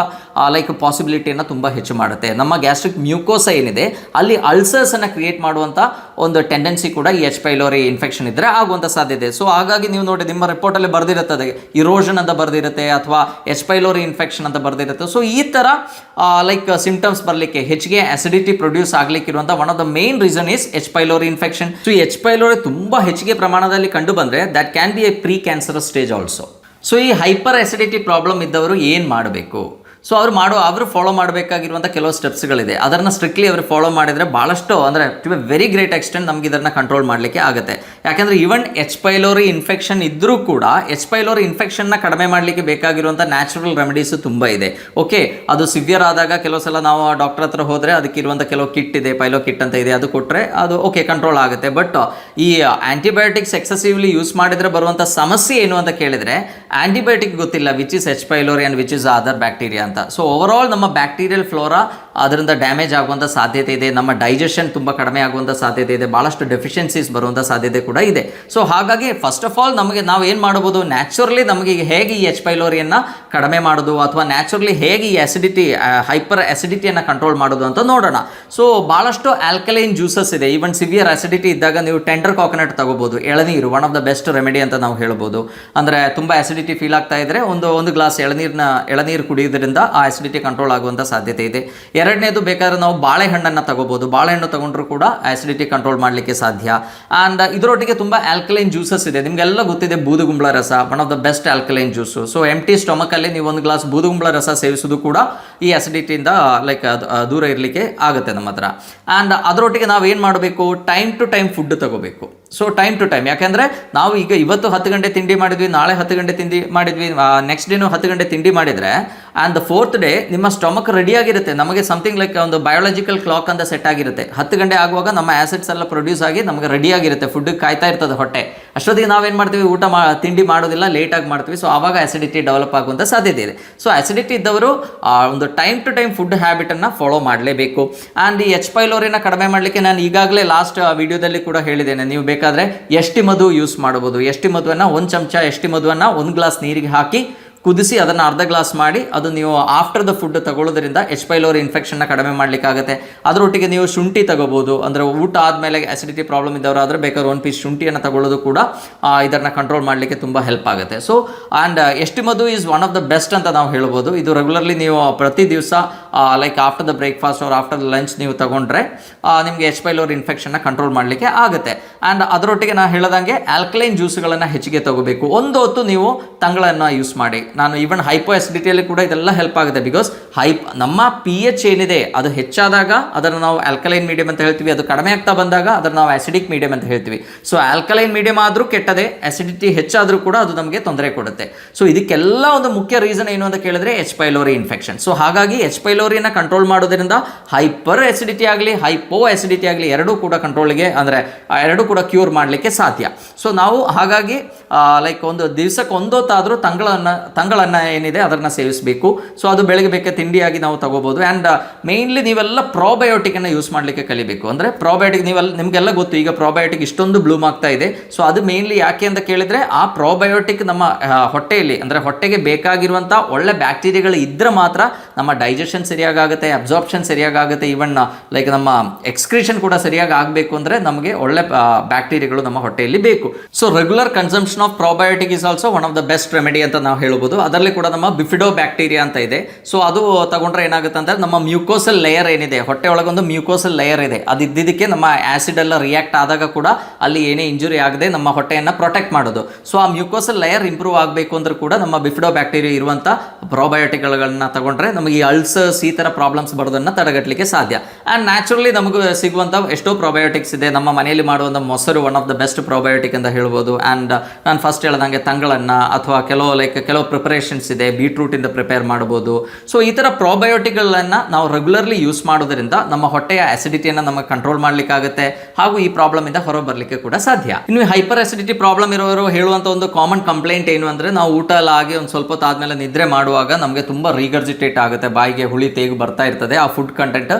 ಪಾಸಿಬಿಲಿಟಿಯನ್ನು ತುಂಬ ಹೆಚ್ಚು ಮಾಡುತ್ತೆ. ನಮ್ಮ ಗ್ಯಾಸ್ಟ್ರಿಕ್ ಮ್ಯೂಕೋಸ ಏನಿದೆ ಅಲ್ಲಿ ಅಲ್ಸರ್ಸನ್ನು ಕ್ರಿಯೇಟ್ ಮಾಡುವಂಥ ಒಂದು ಟೆಂಡೆನ್ಸಿ ಕೂಡ ಈ H. ಪೈಲೋರಿ ಇನ್ಫೆಕ್ಷನ್ ಇದ್ದರೆ ಆಗುವಂಥ ಸಾಧ್ಯತೆ. ಸೊ ಹಾಗಾಗಿ ನೀವು ನೋಡಿ ನಿಮ್ಮ ರಿಪೋರ್ಟಲ್ಲಿ ಬರ್ದಿರುತ್ತದೆ ಇರೋಷನ್ ಅಂತ ಬರ್ದಿರುತ್ತೆ, ಅಥವಾ H. ಪೈಲೋರಿ ಇನ್ಫೆಕ್ಷನ್ ಅಂತ ಬರ್ದಿರುತ್ತೆ. ಸೊ ಈ ಥರ ಸಿಂಪ್ಟಮ್ಸ್ ಬರಲಿಕ್ಕೆ ಹೆಚ್ಚಿಗೆ ಆಸಿಡಿಟಿ ಪ್ರೊಡ್ಯೂಸ್ ಆಗಲಿಕ್ಕೆ ಇರುವಂಥ one of the main reason is H. Pylori infection. So ಈ H. ಪೈಲೋರಿ ತುಂಬ ಹೆಚ್ಚಿಗೆ ಪ್ರಮಾಣದಲ್ಲಿ ಕಂಡು ಬಂದರೆ that can be a pre cancerous stage also. So ಈ ಹೈಪರ್ ಆಸಿಡಿಟಿ ಪ್ರಾಬ್ಲಮ್ ಇದ್ದವರು ಏನು ಮಾಡಬೇಕು? ಸೊ ಅವರು ಫಾಲೋ ಮಾಡಬೇಕಾಗಿರುವಂಥ ಕೆಲವು ಸ್ಟೆಪ್ಸ್ಗಳಿದೆ. ಅದನ್ನು ಸ್ಟ್ರಿಕ್ಟ್ಲಿ ಅವರು ಫಾಲೋ ಮಾಡಿದರೆ ಭಾಳಷ್ಟು ಅಂದರೆ to a very great extent ನಮ್ಗೆ ಇದನ್ನು ಕಂಟ್ರೋಲ್ ಮಾಡಲಿಕ್ಕೆ ಆಗುತ್ತೆ. ಯಾಕೆಂದರೆ ಈವನ್ ಎಚ್ ಪೈಲೋರಿ ಇನ್ಫೆಕ್ಷನ್ ಇದ್ದರೂ ಕೂಡ ಎಚ್ ಪೈಲೋರಿ ಇನ್ಫೆಕ್ಷನ್ನ ಕಡಿಮೆ ಮಾಡಲಿಕ್ಕೆ ಬೇಕಾಗಿರುವಂಥ ನ್ಯಾಚುರಲ್ ರೆಮಿಡೀಸು ತುಂಬ ಇದೆ. ಓಕೆ, ಅದು ಸಿವಿಯರ್ ಆದಾಗ ಕೆಲವು ಸಲ ನಾವು ಡಾಕ್ಟರ್ ಹತ್ರ ಹೋದರೆ ಅದಕ್ಕಿರುವಂಥ ಕೆಲವು ಕಿಟ್ ಇದೆ, ಪೈಲೋ ಕಿಟ್ ಅಂತ ಇದೆ, ಅದು ಕೊಟ್ಟರೆ ಅದು ಓಕೆ ಕಂಟ್ರೋಲ್ ಆಗುತ್ತೆ. ಬಟ್ ಈ ಆಂಟಿಬಯೋಟಿಕ್ಸ್ ಎಕ್ಸೆಸಿವ್ಲಿ ಯೂಸ್ ಮಾಡಿದರೆ ಬರುವಂಥ ಸಮಸ್ಯೆ ಏನು ಅಂತ ಕೇಳಿದರೆ, ಆಂಟಿಬಯೋಟಿಕ್ ಗೊತ್ತಿಲ್ಲ which is H pylori and which is other bacteria ಅಂತ. ಸೊ ಓವರಾಲ್ ನಮ್ಮ ಬ್ಯಾಕ್ಟೀರಿಯಲ್ ಫ್ಲೋರಾ ಅದರಿಂದ ಡ್ಯಾಮೇಜ್ ಆಗುವಂಥ ಸಾಧ್ಯತೆ ಇದೆ, ನಮ್ಮ ಡೈಜೆಷನ್ ತುಂಬ ಕಡಿಮೆ ಆಗುವಂಥ ಸಾಧ್ಯತೆ ಇದೆ, ಭಾಳಷ್ಟು ಡೆಫಿಷಿಯನ್ಸೀಸ್ ಬರುವಂಥ ಸಾಧ್ಯತೆ ಕೂಡ ಇದೆ. ಸೊ ಹಾಗಾಗಿ ಫಸ್ಟ್ ಆಫ್ ಆಲ್ ನಾವು ಏನು ಮಾಡ್ಬೋದು, ನ್ಯಾಚುರಲಿ ನಮಗೆ ಹೇಗೆ ಈ ಎಚ್ ಪೈಲೋರಿಯನ್ನು ಕಡಿಮೆ ಮಾಡೋದು ಅಥವಾ ನ್ಯಾಚುರಲಿ ಹೇಗೆ ಈ ಅಸಿಡಿಟಿ ಹೈಪರ್ ಅಸಿಡಿಟಿಯನ್ನು ಕಂಟ್ರೋಲ್ ಮಾಡೋದು ಅಂತ ನೋಡೋಣ. ಸೊ ಭಾಳಷ್ಟು ಆಲ್ಕಲೈನ್ ಜ್ಯೂಸಸ್ ಇದೆ. ಈವನ್ ಸಿವಿಯರ್ ಅಸಿಡಿಟಿ ಇದ್ದಾಗ ನೀವು ಟೆಂಡರ್ ಕಾಕೋನಟ್ ತಗೋಬೋದು, ಎಳನೀರು one of the best remedy ಅಂತ ನಾವು ಹೇಳ್ಬೋದು. ಅಂದರೆ ತುಂಬ ಅಸಿಡಿಟಿ ಫೀಲ್ ಆಗ್ತಾ ಇದ್ದರೆ ಒಂದು ಗ್ಲಾಸ್ ಎಳನೀರು ಕುಡಿಯೋದ್ರಿಂದ ಆ ಅಸಿಡಿಟಿ ಕಂಟ್ರೋಲ್ ಆಗುವಂಥ ಸಾಧ್ಯತೆ ಇದೆ. ಎರಡನೇದು ಬೇಕಾದ್ರೆ ನಾವು ಬಾಳೆಹಣ್ಣನ್ನು ತಗೋಬೋದು, ಬಾಳೆಹಣ್ಣು ತಗೊಂಡ್ರೂ ಕೂಡ ಆಸಿಡಿಟಿ ಕಂಟ್ರೋಲ್ ಮಾಡಲಿಕ್ಕೆ ಸಾಧ್ಯ. ಆ್ಯಂಡ್ ಇದರೊಟ್ಟಿಗೆ ತುಂಬ ಆಲ್ಕಲೈನ್ ಜ್ಯೂಸಸ್ ಇದೆ. ನಿಮಗೆಲ್ಲ ಗೊತ್ತಿದೆ ಬೂದುಗುಂಬಳ ರಸ one of the best alkaline juice. So empty ಸ್ಟೊಮಕಲ್ಲಿ ನೀವು ಒಂದು ಗ್ಲಾಸ್ ಬೂದುಗುಂಬಳ ರಸ ಸೇವಿಸೋದು ಕೂಡ ಈ ಅಸಿಡಿಟಿಯಿಂದ ದೂರ ಇರಲಿಕ್ಕೆ ಆಗುತ್ತೆ ನಮ್ಮ ಹತ್ರ. ಆ್ಯಂಡ್ ಅದರೊಟ್ಟಿಗೆ ನಾವು ಏನು ಮಾಡಬೇಕು, ಟೈಮ್ ಟು ಟೈಮ್ ಫುಡ್ ತಗೋಬೇಕು. ಸೊ ಟೈಮ್ ಟು ಟೈಮ್, ಯಾಕೆಂದರೆ ನಾವು ಈಗ ಇವತ್ತು 10 ಗಂಟೆ ತಿಂಡಿ ಮಾಡಿದ್ವಿ, ನಾಳೆ 10 ಗಂಟೆ ತಿಂಡಿ ಮಾಡಿದ್ವಿ, ನೆಕ್ಸ್ಟ್ ಡೇನು 10 ಗಂಟೆ ತಿಂಡಿ ಮಾಡಿದರೆ ಆ್ಯಂಡ್ ದ ಫೋರ್ತ್ ಡೇ ನಿಮ್ಮ ಸ್ಟೊಮಕ್ ರೆಡಿಯಾಗಿರುತ್ತೆ. ನಮಗೆ ಸಮಥಿಂಗ್ ಲೈಕ್ ಒಂದು ಬಯೋಲಾಜಿಕಲ್ ಕ್ಲಾಕ್ ಅಂತ ಸೆಟ್ ಆಗಿರುತ್ತೆ. 10 ಗಂಟೆ ಆಗುವಾಗ ನಮ್ಮ ಆ್ಯಸಿಡ್ಸ್ ಎಲ್ಲ ಪ್ರೊಡ್ಯೂಸ್ ಆಗಿ ನಮಗೆ ರೆಡಿಯಾಗಿರುತ್ತೆ, ಫುಡ್ ಕಾಯ್ತಾ ಇರ್ತದೆ ಹೊಟ್ಟೆ. ಅಷ್ಟೊತ್ತಿಗೆ ನಾವೇನು ಮಾಡ್ತೀವಿ, ತಿಂಡಿ ಮಾಡೋದಿಲ್ಲ, ಲೇಟಾಗಿ ಮಾಡ್ತೀವಿ. ಸೊ ಆವಾಗ ಆಸಿಡಿಟಿ ಡೆವಲಪ್ ಆಗುವಂಥ ಸಾಧ್ಯತೆ ಇದೆ. ಸೊ ಆಸಿಡಿಟಿ ಇದ್ದವರು ಒಂದು ಟೈಮ್ ಟು ಟೈಮ್ ಫುಡ್ ಹ್ಯಾಬಿಟನ್ನು ಫಾಲೋ ಮಾಡಲೇಬೇಕು. ಆ್ಯಂಡ್ ಈ ಎಚ್ ಪೈಲೋರಿನ ಕಡಿಮೆ ಮಾಡಲಿಕ್ಕೆ ನಾನು ಈಗಾಗಲೇ ಲಾಸ್ಟ್ ವಿಡಿಯೋದಲ್ಲಿ ಕೂಡ ಹೇಳಿದ್ದೇನೆ, ನೀವು ಬೇಕಾದರೆ ಎಷ್ಟಿ ಮಧು ಯೂಸ್ ಮಾಡ್ಬೋದು. ಎಷ್ಟಿ ಮಧುವನ್ನು 1 ಚಮಚ ಎಷ್ಟಿ ಮಧುವನ್ನು 1 ಗ್ಲಾಸ್ ನೀರಿಗೆ ಹಾಕಿ ಕುದಿಸಿ ಅದನ್ನು ಅರ್ಧ ಗ್ಲಾಸ್ ಮಾಡಿ ಅದು ನೀವು ಆಫ್ಟರ್ ದ ಫುಡ್ ತಗೊಳ್ಳೋದ್ರಿಂದ ಎಚ್ ಪೈಲೋರಿ ಇನ್ಫೆಕ್ಷನ್ನ ಕಡಿಮೆ ಮಾಡಲಿಕ್ಕಾಗುತ್ತೆ. ಅದರೊಟ್ಟಿಗೆ ನೀವು ಶುಂಠಿ ತಗೋಬೋದು. ಅಂದರೆ ಊಟ ಆದಮೇಲೆ ಆಸಿಡಿಟಿ ಪ್ರಾಬ್ಲಮ್ ಇದ್ದವರು ಆದರೆ ಬೇಕಾದ್ರೆ 1 ಪೀಸ್ ಶುಂಠಿಯನ್ನು ತಗೊಳ್ಳೋದು ಕೂಡ ಇದನ್ನು ಕಂಟ್ರೋಲ್ ಮಾಡಲಿಕ್ಕೆ ತುಂಬ ಹೆಲ್ಪ್ ಆಗುತ್ತೆ. ಸೊ ಆ್ಯಂಡ್ ಎಷ್ಟಿ ಮಧು is one of the best ಅಂತ ನಾವು ಹೇಳ್ಬೋದು. ಇದು ರೆಗ್ಯುಲರ್ಲಿ ನೀವು ಪ್ರತಿ ದಿವಸ like after the breakfast or after the lunch ನೀವು ತಗೊಂಡ್ರೆ ನಿಮಗೆ ಎಚ್ ಪೈಲೋರಿ ಇನ್ಫೆಕ್ಷನ್ನ ಕಂಟ್ರೋಲ್ ಮಾಡಲಿಕ್ಕೆ ಆಗುತ್ತೆ. ಆ್ಯಂಡ್ ಅದರೊಟ್ಟಿಗೆ ನಾನು ಹೇಳದಂಗೆ ಆಲ್ಕಲೈನ್ ಜ್ಯೂಸ್ಗಳನ್ನು ಹೆಚ್ಚಿಗೆ ತಗೋಬೇಕು. ಒಂದು ಹೊತ್ತು ನೀವು ತಂಗಳನ್ನು ಯೂಸ್ ಮಾಡಿ. ನಾನು ಈವನ್ ಹೈಪೋ ಅಸಿಡಿಟಿಯಲ್ಲಿ ಕೂಡ ಇದೆಲ್ಲ ಹೆಲ್ಪ್ ಆಗುತ್ತೆ. ಬಿಕಾಸ್ ನಮ್ಮ pH ಏನಿದೆ ಅದು ಹೆಚ್ಚಾದಾಗ ಅದನ್ನು ನಾವು ಆಲ್ಕಲೈನ್ ಮೀಡಿಯಂ ಅಂತ ಹೇಳ್ತೀವಿ, ಅದು ಕಡಿಮೆ ಆಗ್ತಾ ಬಂದಾಗ ಅದನ್ನು ನಾವು ಆಸಿಡಿಕ್ ಮೀಡಿಯಂ ಅಂತ ಹೇಳ್ತೀವಿ. ಸೊ ಆಲ್ಕಲೈನ್ ಮೀಡಿಯಂ ಆದರೂ ಕೆಟ್ಟದೆ, ಅಸಿಡಿಟಿ ಹೆಚ್ಚಾದರೂ ಕೂಡ ಅದು ನಮಗೆ ತೊಂದರೆ ಕೊಡುತ್ತೆ. ಸೊ ಇದಕ್ಕೆಲ್ಲ ಒಂದು ಮುಖ್ಯ ರೀಸನ್ ಏನು ಅಂತ ಕೇಳಿದ್ರೆ ಎಚ್ ಪೈಲೋರಿ ಇನ್ಫೆಕ್ಷನ್. ಸೊ ಹಾಗಾಗಿ ಎಚ್ ಪೈಲೋರಿನ ಕಂಟ್ರೋಲ್ ಮಾಡೋದ್ರಿಂದ ಹೈಪರ್ ಅಸಿಡಿಟಿ ಆಗಲಿ ಹೈಪೋ ಅಸಿಡಿಟಿ ಆಗಲಿ ಎರಡೂ ಕೂಡ ಕಂಟ್ರೋಲ್ಗೆ ಅಂದರೆ ಎರಡೂ ಕೂಡ ಕ್ಯೂರ್ ಮಾಡಲಿಕ್ಕೆ ಸಾಧ್ಯ. ಸೊ ನಾವು ಹಾಗಾಗಿ ಲೈಕ್ ಒಂದು ದಿವಸಕ್ಕೆ ಒಂದೊತ್ತಾದರೂ ತಂಗಳನ್ನ ಏನಿದೆ ಅದನ್ನು ಸೇವಿಸಬೇಕು. ಸೊ ಅದು ಬೆಳಗ್ಗೆ ಬೇಕಾದ ತಿಂಡಿಯಾಗಿ ನಾವು ತಗೋಬೋದು. ಆ್ಯಂಡ್ ಮೇನ್ಲಿ ನೀವೆಲ್ಲ ಪ್ರೋಬಯೋಟಿಕನ್ನು ಯೂಸ್ ಮಾಡಲಿಕ್ಕೆ ಕಲಿಬೇಕು. ಅಂದರೆ ಪ್ರೋಬಯೋಟಿಕ್ ನಿಮಗೆಲ್ಲ ಗೊತ್ತು, ಈಗ ಪ್ರೋಬಯೋಟಿಕ್ ಇಷ್ಟೊಂದು ಬ್ಲೂಮ್ ಆಗ್ತಾ ಇದೆ. ಸೊ ಅದು ಮೇನ್ಲಿ ಯಾಕೆ ಅಂತ ಕೇಳಿದರೆ ಆ ಪ್ರೋಬಯೋಟಿಕ್ ನಮ್ಮ ಹೊಟ್ಟೆಯಲ್ಲಿ ಅಂದರೆ ಹೊಟ್ಟೆಗೆ ಬೇಕಾಗಿರುವಂಥ ಒಳ್ಳೆ ಬ್ಯಾಕ್ಟೀರಿಯಾಗಳು ಇದ್ದರೆ ಮಾತ್ರ ನಮ್ಮ ಡೈಜೆಷನ್ ಸರಿಯಾಗುತ್ತೆ, ಅಬ್ಸಾರ್ಪ್ಷನ್ ಸರಿಯಾಗುತ್ತೆ, ಈವನ್ ಲೈಕ್ ನಮ್ಮ ಎಕ್ಸ್ಕ್ರೀಷನ್ ಕೂಡ ಸರಿಯಾಗಿ ಆಗಬೇಕು ಅಂದರೆ ನಮಗೆ ಒಳ್ಳೆ ಬ್ಯಾಕ್ಟೀರಿಯಾಗಳು ನಮ್ಮ ಹೊಟ್ಟೆಯಲ್ಲಿ ಬೇಕು. So regular consumption of probiotic is also one of the best remedy ಅಂತ ನಾವು ಹೇಳ್ಬೋದು. ಅದರಲ್ಲಿ ಕೂಡ ನಮ್ಮ ಬಿಫಿಡೋ ಬ್ಯಾಕ್ಟೀರಿಯಾ ಅಂತ ಇದೆ. ಸೊ ಅದು ತಗೊಂಡ್ರೆ ಏನಾಗುತ್ತೆ ಅಂದರೆ ನಮ್ಮ ಮ್ಯೂಕೋಸಲ್ ಲೇಯರ್ ಏನಿದೆ, ಹೊಟ್ಟೆ ಒಳಗೊಂದು ಮ್ಯೂಕೋಸಲ್ ಲೇಯರ್ ಇದೆ, ಅದು ಇದ್ದಿದ್ದಕ್ಕೆ ನಮ್ಮ ಆ್ಯಸಿಡ್ ಎಲ್ಲ ರಿಯಾಕ್ಟ್ ಆದಾಗ ಕೂಡ ಅಲ್ಲಿ ಏನೇ ಇಂಜುರಿ ಆಗದೆ ನಮ್ಮ ಹೊಟ್ಟೆಯನ್ನು ಪ್ರೊಟೆಕ್ಟ್ ಮಾಡೋದು. ಸೊ ಆ ಮ್ಯೂಕೋಸಲ್ ಲೇಯರ್ ಇಂಪ್ರೂವ್ ಆಗಬೇಕು ಅಂದ್ರೆ ಕೂಡ ನಮ್ಮ ಬಿಫಿಡೋ ಬ್ಯಾಕ್ಟೀರಿಯಾ ಇರುವಂಥ ಪ್ರೋಬಯೋಟಿಕ್ಗಳನ್ನ ತಗೊಂಡ್ರೆ ನಮಗೆ ಈ ಅಲ್ಸರ್ಸ್ ಈ ಥರ ಪ್ರಾಬ್ಲಮ್ಸ್ ಬರೋದನ್ನು ತಡೆಗಟ್ಟಲಿಕ್ಕೆ ಸಾಧ್ಯ. ಆ್ಯಂಡ್ ನ್ಯಾಚುರಲಿ ನಮಗೆ ಸಿಗುವಂಥ ಎಷ್ಟೋ ಪ್ರೋಬಯೋಟಿಕ್ಸ್ ಇದೆ. ನಮ್ಮ ಮನೆಯಲ್ಲಿ ಮಾಡುವಂಥ ಮೊಸರು one of the best probiotic ಅಂತ ಹೇಳ್ಬೋದು. ಆ್ಯಂಡ್ ನಾನು ಫಸ್ಟ್ ಹೇಳ್ದಂಗೆ ತಂಗಳನ್ನು ಅಥವಾ ಕೆಲವು ಪ್ರಿಪರೇಷನ್ಸ್ ಇದೆ, ಬೀಟ್ರೂಟಿಂದ ಪ್ರಿಪೇರ್ ಮಾಡ್ಬೋದು. ಸೊ ಈ ಥರ ಪ್ರೋಬಯೋಟಿಕ್ಗಳನ್ನು ನಾವು ರೆಗ್ಯುಲರ್ಲಿ ಯೂಸ್ ಮಾಡೋದ್ರಿಂದ ನಮ್ಮ ಹೊಟ್ಟೆಯ ಅಸಿಡಿಟಿಯನ್ನು ನಮಗೆ ಕಂಟ್ರೋಲ್ ಮಾಡಲಿಕ್ಕಾಗುತ್ತೆ, ಹಾಗೂ ಈ ಪ್ರಾಬ್ಲಮಿಂದ ಹೊರ ಬರಲಿಕ್ಕೆ ಕೂಡ ಸಾಧ್ಯ. ಇನ್ನು ಹೈಪರ್ ಅಸಿಡಿಟಿ ಪ್ರಾಬ್ಲಮ್ ಇರೋರು ಹೇಳುವಂಥ ಒಂದು ಕಾಮನ್ ಕಂಪ್ಲೇಂಟ್ ಏನು ಅಂದರೆ, ನಾವು ಊಟ ಎಲ್ಲ ಆಗಿ ಒಂದು ಸ್ವಲ್ಪ ಹೊತ್ತು ಆದಮೇಲೆ ನಿದ್ರೆ ಮಾಡುವಾಗ ನಮಗೆ ತುಂಬ ರೀಗರ್ಜಿಟೇಟ್ ಆಗುತ್ತೆ, ಬಾಯಿಗೆ ಹುಳಿ ತೇಗು ಬರ್ತಾ ಇರ್ತದೆ, ಆ ಫುಡ್ ಕಂಟೆಂಟ್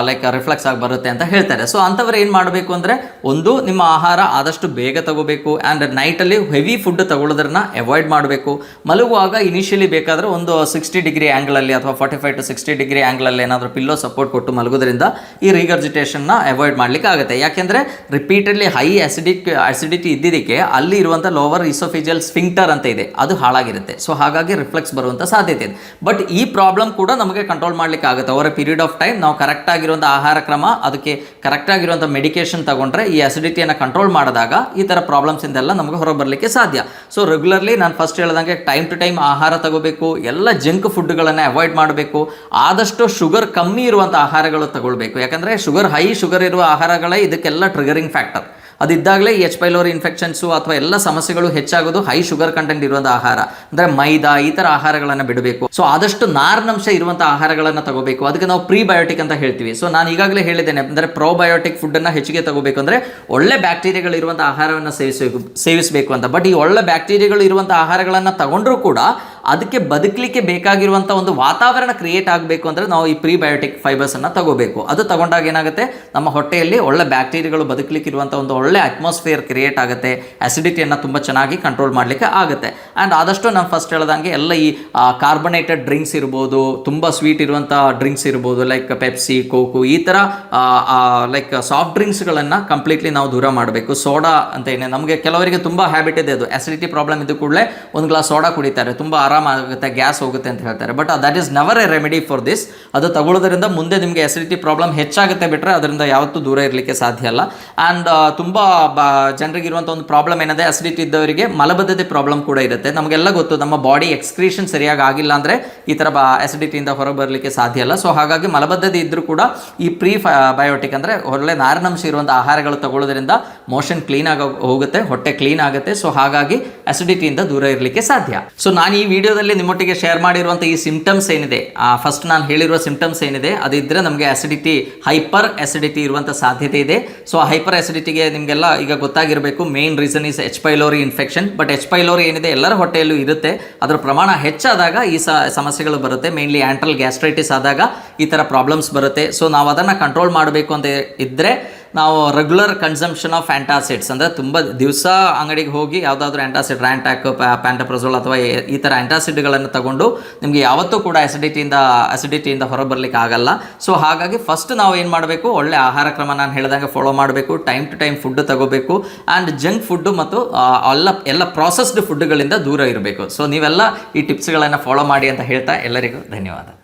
ಲೈಕ್ ರಿಫ್ಲೆಕ್ಸ್ ಆಗಿ ಬರುತ್ತೆ ಅಂತ ಹೇಳ್ತಾರೆ. ಸೊ ಅಂಥವ್ರು ಏನು ಮಾಡಬೇಕು ಅಂದರೆ, ಒಂದು ನಿಮ್ಮ ಆಹಾರ ಆದಷ್ಟು ಬೇಗ ತಗೋಬೇಕು. ಆ್ಯಂಡ್ ನೈಟಲ್ಲಿ ಹೆವಿ ಫುಡ್ ತಗೊಳ್ಳೋದನ್ನ ಅವಾಯ್ಡ್ ಮಾಡಬೇಕು. ಮಲಗುವಾಗ ಇನಿಷಿಯಲಿ ಬೇಕಾದರೆ ಒಂದು 60 ಡಿಗ್ರಿ ಆ್ಯಂಗಲಲ್ಲಿ ಅಥವಾ 45 to 60 ಡಿಗ್ರಿ ಆ್ಯಂಗಲಲ್ಲಿ ಏನಾದರೂ ಪಿಲ್ಲೋ ಸಪೋರ್ಟ್ ಕೊಟ್ಟು ಮಲಗೋದ್ರಿಂದ ಈ ರೀಗರ್ಜಿಟೇಷನ್ನ ಅವಾಯ್ಡ್ ಮಾಡಲಿಕ್ಕೆ ಆಗುತ್ತೆ. ಯಾಕೆಂದರೆ ರಿಪೀಟೆಡ್ಲಿ ಹೈ ಅಸಿಡಿಟಿ ಇದ್ದಿದ್ದಕ್ಕೆ ಅಲ್ಲಿ ಇರುವಂಥ ಲೋವರ್ ಇಸೋಫಿಜಿಯಲ್ ಸ್ಫಿಂಕ್ಟರ್ ಅಂತ ಇದೆ, ಅದು ಹಾಳಾಗಿರುತ್ತೆ. ಸೊ ಹಾಗಾಗಿ ರಿಫ್ಲೆಕ್ಸ್ ಬರುವಂಥ ಸಾಧ್ಯತೆ ಇದೆ. ಬಟ್ ಈ ಪ್ರಾಬ್ಲಮ್ ಕೂಡ ನಮಗೆ ಕಂಟ್ರೋಲ್ ಮಾಡಲಿಕ್ಕೆ ಆಗುತ್ತೆ over A period of time. ನಾವು ಕರೆಕ್ಟ್ ಆಗಿರುವಂಥ ಆಹಾರ ಕ್ರಮ, ಅದಕ್ಕೆ ಕರೆಕ್ಟ್ ಆಗಿರುವಂಥ ಮೆಡಿಕೇಶನ್ ತಗೊಂಡ್ರೆ ಈ ಅಸಿಡಿಟಿಯನ್ನು ಕಂಟ್ರೋಲ್ ಮಾಡಿದಾಗ ಈ ಥರ ಪ್ರಾಬ್ಲಮ್ಸ್ ಇಂದೆಲ್ಲ ನಮಗೆ ಹೊರ ಬರಲಿಕ್ಕೆ ಸಾಧ್ಯ. ಸೊ ರೆಗ್ಯುಲರ್ಲಿ ನಾನು ಫಸ್ಟ್ ಹೇಳ್ದಂಗೆ ಟೈಮ್ ಟು ಟೈಮ್ ಟೈಮ್ ಆಹಾರ ತಗೋಬೇಕು, ಎಲ್ಲ ಜಂಕ್ ಫುಡ್ಗಳನ್ನು ಅವಾಯ್ಡ್ ಮಾಡಬೇಕು, ಆದಷ್ಟು ಶುಗರ್ ಕಮ್ಮಿ ಇರುವಂಥ ಆಹಾರಗಳು ತಗೊಳ್ಬೇಕು. ಯಾಕಂದರೆ ಹೈ ಶುಗರ್ ಇರುವ ಆಹಾರಗಳೇ ಇದಕ್ಕೆಲ್ಲ ಟ್ರಿಗರಿಂಗ್ ಫ್ಯಾಕ್ಟರ್. ಅದಿದ್ದಾಗಲೇ ಈ ಎಚ್ ಪೈಲೋರಿ ಇನ್ಫೆಕ್ಷನ್ಸು ಅಥವಾ ಎಲ್ಲ ಸಮಸ್ಯೆಗಳು ಹೆಚ್ಚಾಗೋದು ಹೈ ಶುಗರ್ ಕಂಟೆಂಟ್ ಇರುವಂಥ ಆಹಾರ, ಅಂದರೆ ಮೈದಾ ಈ ಥರ ಆಹಾರಗಳನ್ನು ಬಿಡಬೇಕು. ಸೊ ಆದಷ್ಟು ನಾರಿನಂಶ ಇರುವಂಥ ಆಹಾರಗಳನ್ನು ತಗೋಬೇಕು. ಅದಕ್ಕೆ ನಾವು ಪ್ರೀಬಯೋಟಿಕ್ ಅಂತ ಹೇಳ್ತೀವಿ. ಸೊ ನಾನು ಈಗಾಗಲೇ ಹೇಳಿದ್ದೇನೆ, ಅಂದರೆ ಪ್ರೋಬಯೋಟಿಕ್ ಫುಡ್ಡನ್ನು ಹೆಚ್ಚಿಗೆ ತಗೋಬೇಕು, ಅಂದರೆ ಒಳ್ಳೆ ಬ್ಯಾಕ್ಟೀರಿಯಾಗಳು ಇರುವಂಥ ಆಹಾರವನ್ನು ಸೇವಿಸಬೇಕು ಅಂತ. ಬಟ್ ಈ ಒಳ್ಳೆ ಬ್ಯಾಕ್ಟೀರಿಯಾಗಳು ಇರುವಂಥ ಆಹಾರಗಳನ್ನು ತಗೊಂಡ್ರೂ ಕೂಡ ಅದಕ್ಕೆ ಬದುಕಲಿಕ್ಕೆ ಬೇಕಾಗಿರುವಂಥ ಒಂದು ವಾತಾವರಣ ಕ್ರಿಯೇಟ್ ಆಗಬೇಕು ಅಂದರೆ ನಾವು ಈ ಪ್ರೀಬಯೋಟಿಕ್ ಫೈಬರ್ಸನ್ನು ತಗೋಬೇಕು. ಅದು ತಗೊಂಡಾಗ ಏನಾಗುತ್ತೆ, ನಮ್ಮ ಹೊಟ್ಟೆಯಲ್ಲಿ ಒಳ್ಳೆ ಬ್ಯಾಕ್ಟೀರಿಯಾಗಳು ಬದುಕಲಿಕ್ಕೆ ಇರುವಂಥ ಒಂದು ಒಳ್ಳೆ ಅಟ್ಮಾಸ್ಫಿಯರ್ ಕ್ರಿಯೇಟ್ ಆಗುತ್ತೆ, ಅಸಿಡಿಟಿಯನ್ನು ತುಂಬ ಚೆನ್ನಾಗಿ ಕಂಟ್ರೋಲ್ ಮಾಡಲಿಕ್ಕೆ ಆಗುತ್ತೆ. ಆ್ಯಂಡ್ ಆದಷ್ಟು ನಾನು ಫಸ್ಟ್ ಹೇಳ್ದಂಗೆ ಎಲ್ಲ ಈ ಕಾರ್ಬನೇಟೆಡ್ ಡ್ರಿಂಕ್ಸ್ ಇರ್ಬೋದು, ತುಂಬ ಸ್ವೀಟ್ ಇರುವಂಥ ಡ್ರಿಂಕ್ಸ್ ಇರ್ಬೋದು, ಲೈಕ್ ಪೆಪ್ಸಿ, ಕೋಕು, ಈ ಥರ ಲೈಕ್ ಸಾಫ್ಟ್ ಡ್ರಿಂಕ್ಸ್ಗಳನ್ನು ಕಂಪ್ಲೀಟ್ಲಿ ನಾವು ದೂರ ಮಾಡಬೇಕು. ಸೋಡಾ ಅಂತ ಏನೇ, ನಮಗೆ ಕೆಲವರಿಗೆ ತುಂಬ ಹ್ಯಾಬಿಟ್ ಇದೆ, ಅದು ಅಸಿಡಿಟಿ ಪ್ರಾಬ್ಲಮ್ ಇದ್ದ ಕೂಡಲೇ ಒಂದು ಗ್ಲಾಸ್ ಸೋಡಾ ಕುಡಿತಾರೆ, ತುಂಬ ಆರಾಮಾಗುತ್ತೆ, ಗ್ಯಾಸ್ ಹೋಗುತ್ತೆ ಅಂತ ಹೇಳ್ತಾರೆ. But that is never A remedy for this. ಅದು ತಗೊಳ್ಳೋದ್ರಿಂದ ಮುಂದೆ ನಿಮಗೆ ಅಸಿಡಿಟಿ ಪ್ರಾಬ್ಲಮ್ ಹೆಚ್ಚಾಗುತ್ತೆ ಬಿಟ್ಟರೆ ಅದರಿಂದ ಯಾವತ್ತೂ ದೂರ ಇರಲಿಕ್ಕೆ ಸಾಧ್ಯ ಅಲ್ಲ. ಆ್ಯಂಡ್ ತುಂಬ ಜನರಿಗೆ ಇರುವಂಥ ಒಂದು ಪ್ರಾಬ್ಲಮ್ ಏನಿದೆ, ಅಸಿಡಿಟಿ ಇದ್ದವರಿಗೆ ಮಲಬದ್ಧತೆ ಪ್ರಾಬ್ಲಮ್ ಕೂಡ ಇರುತ್ತೆ. ನಮಗೆಲ್ಲ ಗೊತ್ತು, ನಮ್ಮ ಬಾಡಿ ಎಕ್ಸ್ಕ್ರೀಷನ್ ಸರಿಯಾಗಿ ಆಗಿಲ್ಲ ಅಂದರೆ ಈ ಥರ ಅಸಿಡಿಟಿಯಿಂದ ಹೊರಗೆ ಬರಲಿಕ್ಕೆ ಸಾಧ್ಯ ಇಲ್ಲ. ಸೊ ಹಾಗಾಗಿ ಮಲಬದ್ಧತೆ ಇದ್ದರೂ ಕೂಡ ಈ ಬಯೋಟಿಕ್ ಅಂದರೆ ಒಳ್ಳೆ ನಾರಿನಂಶ ಇರುವಂಥ ಆಹಾರಗಳು ತಗೊಳ್ಳೋದ್ರಿಂದ ಮೋಷನ್ ಕ್ಲೀನ್ ಆಗಿ ಹೋಗುತ್ತೆ, ಹೊಟ್ಟೆ ಕ್ಲೀನ್ ಆಗುತ್ತೆ. ಸೊ ಹಾಗಾಗಿ ಅಸಿಡಿಟಿಯಿಂದ ದೂರ ಇರಲಿಕ್ಕೆ ಸಾಧ್ಯ. ಸೊ ನಾನು ಈ ವಿಡಿಯೋದಲ್ಲಿ ನಿಮ್ಮೊಟ್ಟಿಗೆ ಶೇರ್ ಮಾಡಿರುವಂಥ ಈ ಸಿಂಪ್ಟಮ್ಸ್ ಏನಿದೆ, ಫಸ್ಟ್ ನಾನು ಹೇಳಿರುವ ಸಿಂಪ್ಟಮ್ಸ್ ಏನಿದೆ ಅದಿದ್ದರೆ ನಮಗೆ ಅಸಿಡಿಟಿ, ಹೈಪರ್ ಅಸಿಡಿಟಿ ಇರುವಂಥ ಸಾಧ್ಯತೆ ಇದೆ. ಸೊ ಹೈಪರ್ ಅಸಿಡಿಟಿಗೆ ನಿಮಗೆಲ್ಲ ಈಗ ಗೊತ್ತಾಗಿರಬೇಕು, main reason is H pylori infection. But H pylori ಏನಿದೆ ಎಲ್ಲರ ಹೊಟ್ಟೆಯಲ್ಲೂ ಇರುತ್ತೆ, ಅದರ ಪ್ರಮಾಣ ಹೆಚ್ಚಾದಾಗ ಈ ಸಮಸ್ಯೆಗಳು ಬರುತ್ತೆ. ಮೇನ್ಲಿ ಆ್ಯಂಟ್ರಲ್ ಗ್ಯಾಸ್ಟ್ರೈಟಿಸ್ ಆದಾಗ ಈ ಥರ ಪ್ರಾಬ್ಲಮ್ಸ್ ಬರುತ್ತೆ. ಸೊ ನಾವು ಅದನ್ನು ಕಂಟ್ರೋಲ್ ಮಾಡಬೇಕು ಅಂತ ಇದ್ದರೆ ನಾವು ರೆಗ್ಯುಲರ್ ಕನ್ಸಂಪ್ಷನ್ ಆಫ್ ಆ್ಯಂಟಾಸಿಡ್ಸ್, ಅಂದರೆ ತುಂಬ ದಿವಸ ಅಂಗಡಿಗೆ ಹೋಗಿ ಯಾವುದಾದ್ರೂ ಆ್ಯಂಟಾಸಿಡ್, ರ್ಯಾಂಟ್ಯಾಕ್, ಪ್ಯಾಂಟಪ್ರಜೋಲ್ ಅಥವಾ ಈ ಥರ ಆ್ಯಂಟಾಸಿಡ್ಗಳನ್ನು ತಗೊಂಡು ನಿಮಗೆ ಯಾವತ್ತೂ ಕೂಡ ಅಸಿಡಿಟಿಯಿಂದ ಹೊರಬರಲಿಕ್ಕೆ ಆಗಲ್ಲ. ಸೊ ಹಾಗಾಗಿ ಫಸ್ಟ್ ನಾವು ಏನು ಮಾಡಬೇಕು, ಒಳ್ಳೆ ಆಹಾರ ಕ್ರಮ ನಾನು ಹೇಳಿದಂಗೆ ಫಾಲೋ ಮಾಡಬೇಕು, ಟೈಮ್ ಟು ಟೈಮ್ ಫುಡ್ ತಗೋಬೇಕು, ಆ್ಯಂಡ್ ಜಂಕ್ ಫುಡ್ಡು ಮತ್ತು ಎಲ್ಲ ಪ್ರಾಸೆಸ್ಡ್ ಫುಡ್ಗಳಿಂದ ದೂರ ಇರಬೇಕು. ಸೊ ನೀವೆಲ್ಲ ಈ ಟಿಪ್ಸ್ಗಳನ್ನು ಫಾಲೋ ಮಾಡಿ ಅಂತ ಹೇಳ್ತಾ ಎಲ್ಲರಿಗೂ ಧನ್ಯವಾದ.